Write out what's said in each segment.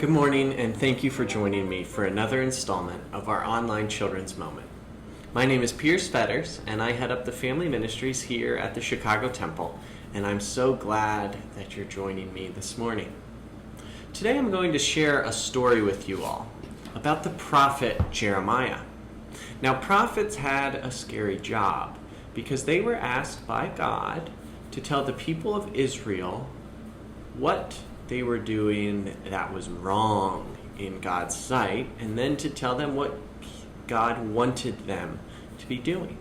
Good morning, and thank you for joining me for another installment of our online Children's Moment. My name is Pierce Fetters, and I head up the family ministries here at the Chicago Temple, and I'm so glad that you're joining me this morning. Today I'm going to share a story with you all about the prophet Jeremiah. Now, prophets had a scary job because they were asked by God to tell the people of Israel what they were doing that was wrong in God's sight, and then to tell them what God wanted them to be doing.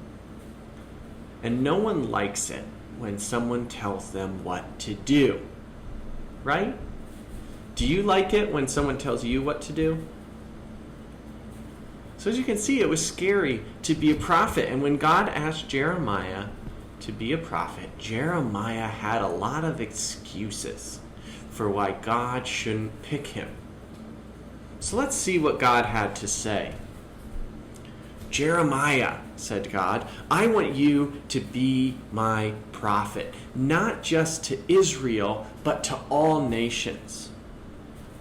And no one likes it when someone tells them what to do, right? Do you like it when someone tells you what to do? So as you can see, it was scary to be a prophet, and when God asked Jeremiah to be a prophet, Jeremiah had a lot of excuses for why God shouldn't pick him. So let's see what God had to say. Jeremiah, said God, I want you to be my prophet, not just to Israel, but to all nations.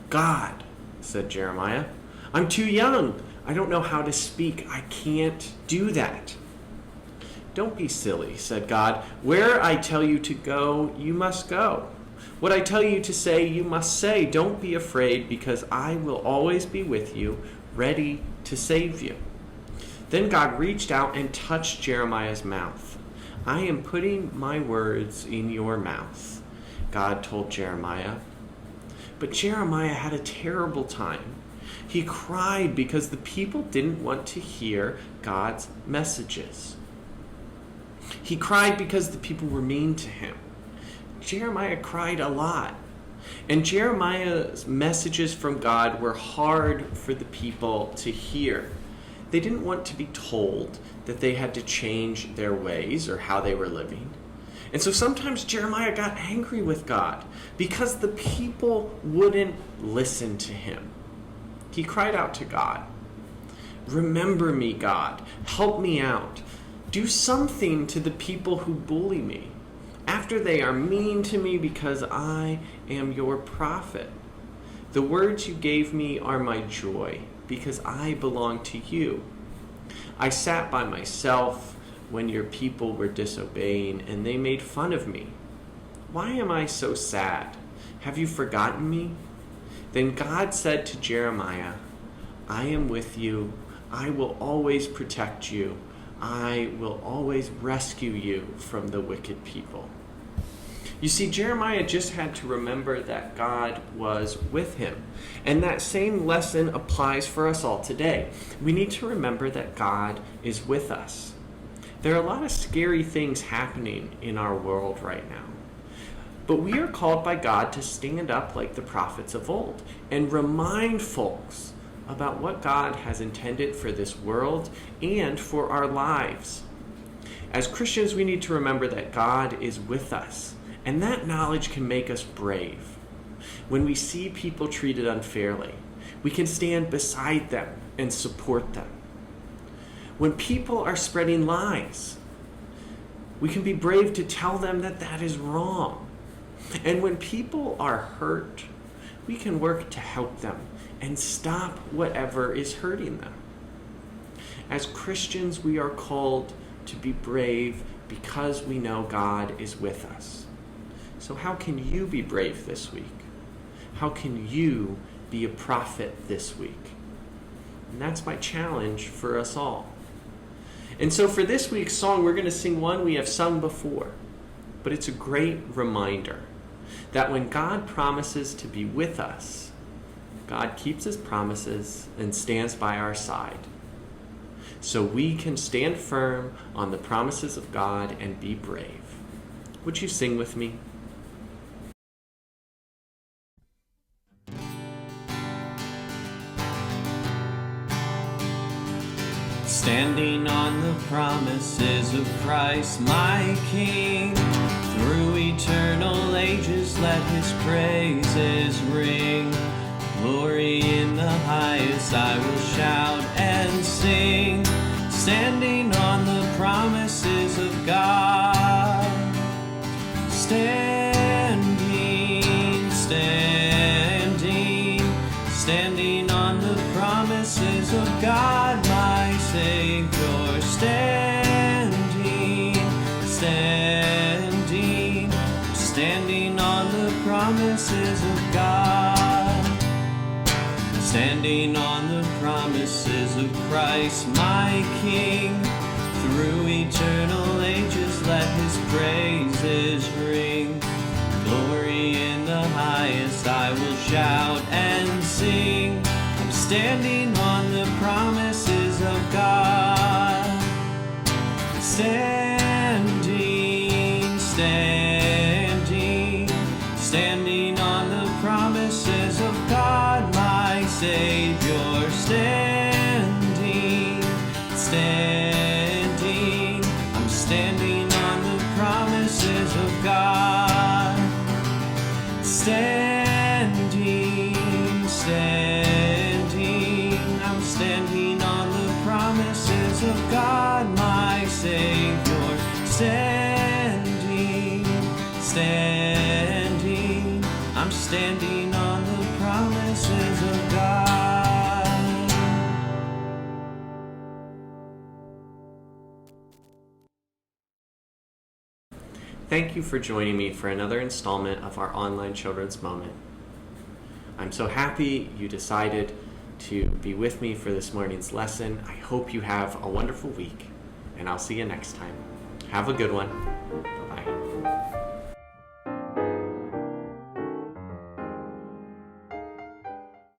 God, said Jeremiah, I'm too young. I don't know how to speak. I can't do that. Don't be silly, said God. Where I tell you to go, you must go. What I tell you to say, you must say. Don't be afraid, because I will always be with you, ready to save you. Then God reached out and touched Jeremiah's mouth. I am putting my words in your mouth, God told Jeremiah. But Jeremiah had a terrible time. He cried because the people didn't want to hear God's messages. He cried because the people were mean to him. Jeremiah cried a lot. And Jeremiah's messages from God were hard for the people to hear. They didn't want to be told that they had to change their ways or how they were living. And so sometimes Jeremiah got angry with God because the people wouldn't listen to him. He cried out to God, remember me, God. Help me out. Do something to the people who bully me, after they are mean to me, because I am your prophet. The words you gave me are my joy, because I belong to you. I sat by myself when your people were disobeying, and they made fun of me. Why am I so sad? Have you forgotten me? Then God said to Jeremiah, I am with you. I will always protect you. I will always rescue you from the wicked people. You see, Jeremiah just had to remember that God was with him. And that same lesson applies for us all today. We need to remember that God is with us. There are a lot of scary things happening in our world right now. But we are called by God to stand up like the prophets of old and remind folks about what God has intended for this world and for our lives. As Christians, we need to remember that God is with us, and that knowledge can make us brave. When we see people treated unfairly, we can stand beside them and support them. When people are spreading lies, we can be brave to tell them that that is wrong. And when people are hurt, we can work to help them and stop whatever is hurting them. As Christians, we are called to be brave because we know God is with us. So how can you be brave this week? How can you be a prophet this week? And that's my challenge for us all. And so for this week's song, we're going to sing one we have sung before, but it's a great reminder that when God promises to be with us, God keeps his promises and stands by our side. So we can stand firm on the promises of God and be brave. Would you sing with me? Standing on the promises of Christ, my King, through eternal ages let his praises ring. Glory in the highest I will shout and sing, standing on the promises of God. Standing, standing, standing on the promises of God, standing on the promises of Christ, my King. Through eternal ages, let his praises ring. Glory in the highest, I will shout and sing. I'm standing on the promises of God. Standing on the promises of God, my Savior. Standing, I'm standing on the promises of God. Standing, I'm standing on the promises of God, my Savior. Standing, I'm standing on the promises of God. Thank you for joining me for another installment of our online children's moment. I'm so happy you decided to be with me for this morning's lesson. I hope you have a wonderful week, and I'll see you next time. Have a good one.